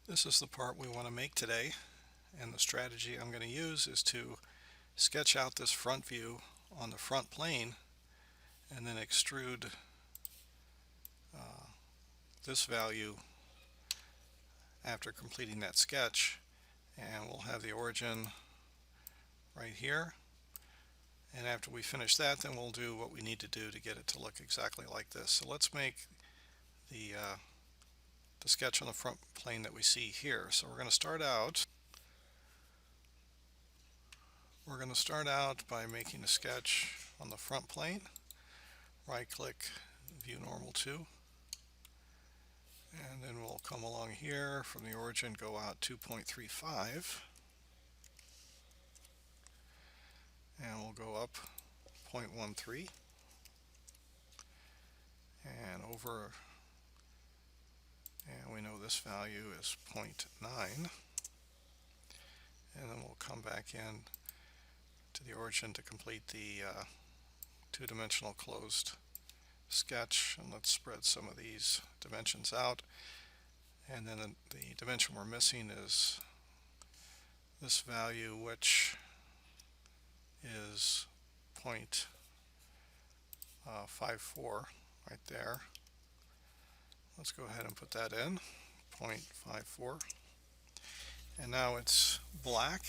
This is the part we want to make today, and the strategy I'm going to use is to sketch out this front view on the front plane and then extrude uh, this value after completing that sketch, and we'll have the origin right here. And after we finish that, then we'll do what we need to do to get it to look exactly like this. So let's make the sketch on the front plane that we see here. So we're going to start out by making a sketch on the front plane. Right click, view normal to, and then we'll come along here from the origin, go out 2.35, and we'll go up 0.13 and over, and we know this value is 0.9, and then we'll come back in to the origin to complete the two-dimensional closed sketch. And let's spread some of these dimensions out, and then the dimension we're missing is this value, which is 0.54 right there. Let's go ahead and put that in, 0.54, and now it's black,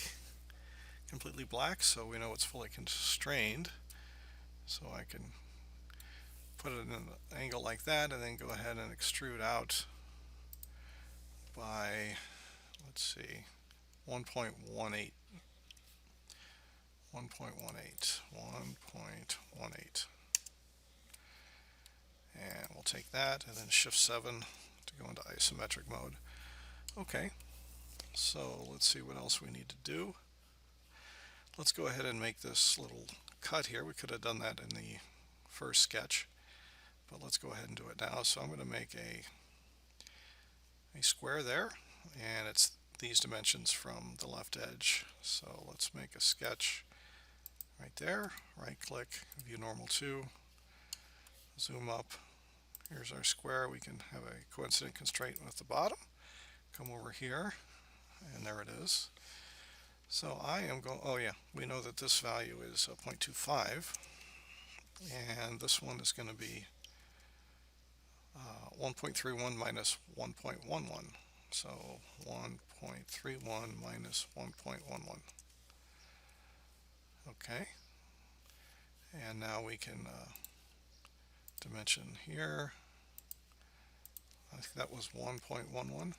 completely black, so we know it's fully constrained. So I can put it in an angle like that and then go ahead and extrude out by, let's see, 1.18, 1.18, 1.18, and we'll take that and then shift 7 to go into isometric mode. Okay, so let's see what else we need to do. Let's go ahead and make this little cut here. We could have done that in the first sketch, but let's go ahead and do it now. So I'm going to make a square there, and it's these dimensions from the left edge. So let's make a sketch right there. Right click, view normal to, zoom up. Here's our square. We can have a coincident constraint with the bottom. Come over here, and there it is. So I am going, oh yeah, we know that this value is 0.25, and this one is going to be 1.31 minus 1.11. So 1.31 minus 1.11. Okay, and now we can dimension here. I think that was 1.11,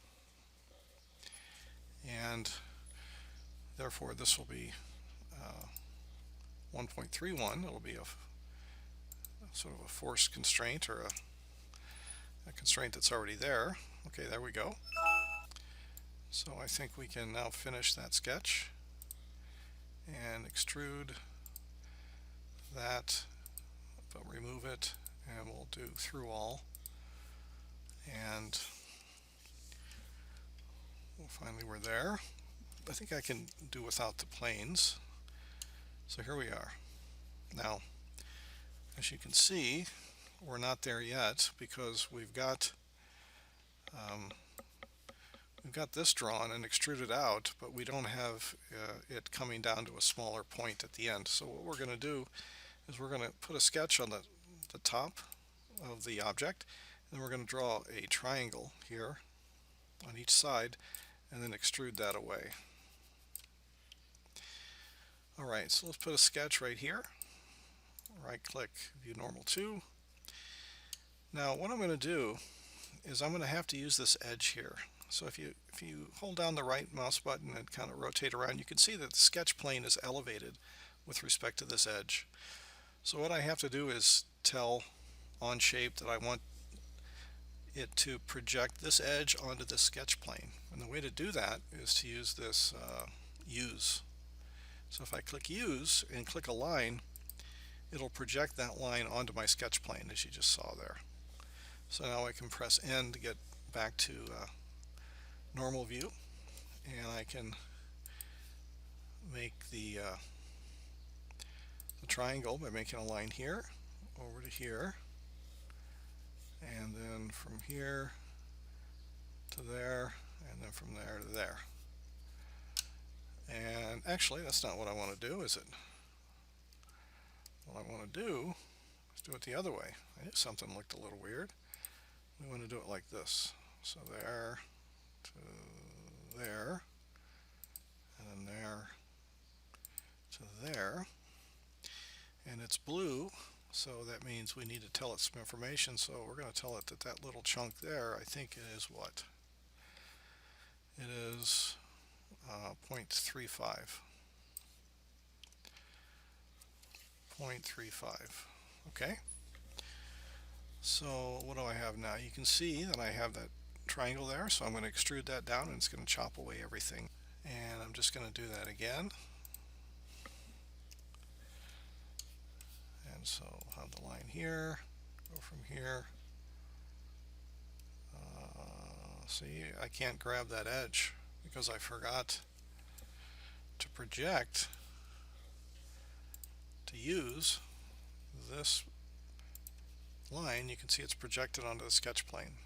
and therefore this will be 1.31. It'll be a sort of a forced constraint, or a constraint that's already there. Okay, there we go. So I think we can now finish that sketch and extrude that, but remove it, and we'll do through all, and finally we're there. I think I can do without the planes. So here we are. Now, as you can see, we're not there yet because we've got this drawn and extruded out, but we don't have it coming down to a smaller point at the end. So what we're going to do is we're going to put a sketch on the top of the object, and then we're going to draw a triangle here on each side and then extrude that away. Alright, so let's put a sketch right here. Right click, view normal to. Now what I'm going to do is I'm going to have to use this edge here. So if you hold down the right mouse button and kind of rotate around, you can see that the sketch plane is elevated with respect to this edge. So what I have to do is tell Onshape that I want it to project this edge onto the sketch plane. And the way to do that is to use this use. So if I click use and click a line, it'll project that line onto my sketch plane, as you just saw there. So now I can press N to get back to normal view, and I can make the triangle by making a line here over to here, and then from here to there, and then from there to there. And actually, that's not what I want to do, is it? What I want to do is do it the other way. I knew something looked a little weird. We want to do it like this. So there to there, and then there to there. And it's blue, so that means we need to tell it some information. So we're going to tell it that that little chunk there, I think it is what? It is 0.35. 0.35. Okay. So what do I have now? You can see that I have that triangle there, so I'm going to extrude that down and it's going to chop away everything. And I'm just going to do that again. And so I'll have the line here, go from here. See, I can't grab that edge because I forgot to project, to use this line. You can see it's projected onto the sketch plane.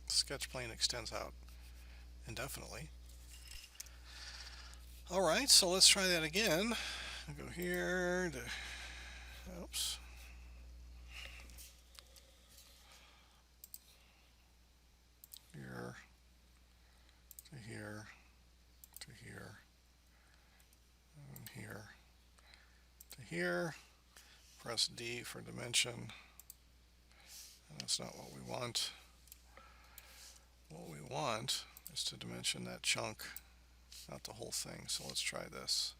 The sketch plane extends out indefinitely. Alright, so let's try that again. I'll go here to, oops. Here, to here, to here, and here, to here. Press D for dimension. And that's not what we want. What we want is to dimension that chunk, not the whole thing. So let's try this.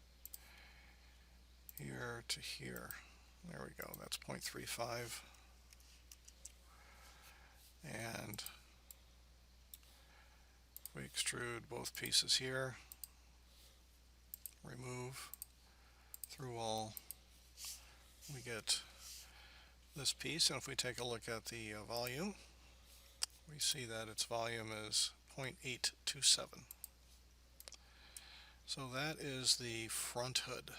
Here to here. There we go. That's 0.35. And we extrude both pieces here. Remove through all. We get this piece, and if we take a look at the volume, we see that its volume is 0.827. So that is the front hood.